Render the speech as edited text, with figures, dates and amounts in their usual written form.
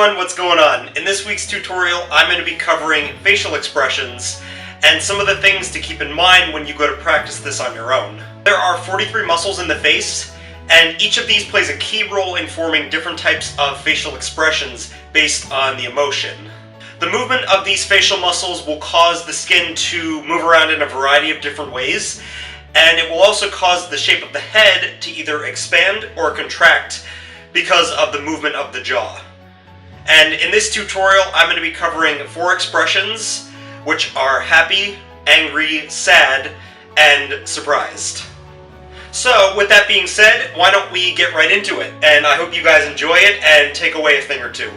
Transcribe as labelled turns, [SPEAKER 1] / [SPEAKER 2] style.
[SPEAKER 1] everyone, what's going on? In this week's tutorial, I'm going to be covering facial expressions and some of the things to keep in mind when you go to practice this on your own. There are 43 muscles in the face, and each of these plays a key role in forming different types of facial expressions based on the emotion. The movement of these facial muscles will cause the skin to move around in a variety of different ways, and it will also cause the shape of the head to either expand or contract because of the movement of the jaw. And in this tutorial, I'm going to be covering 4 expressions, which are happy, angry, sad, and surprised. So, with that being said, why don't we get right into it? And I hope you guys enjoy it and take away a thing or two.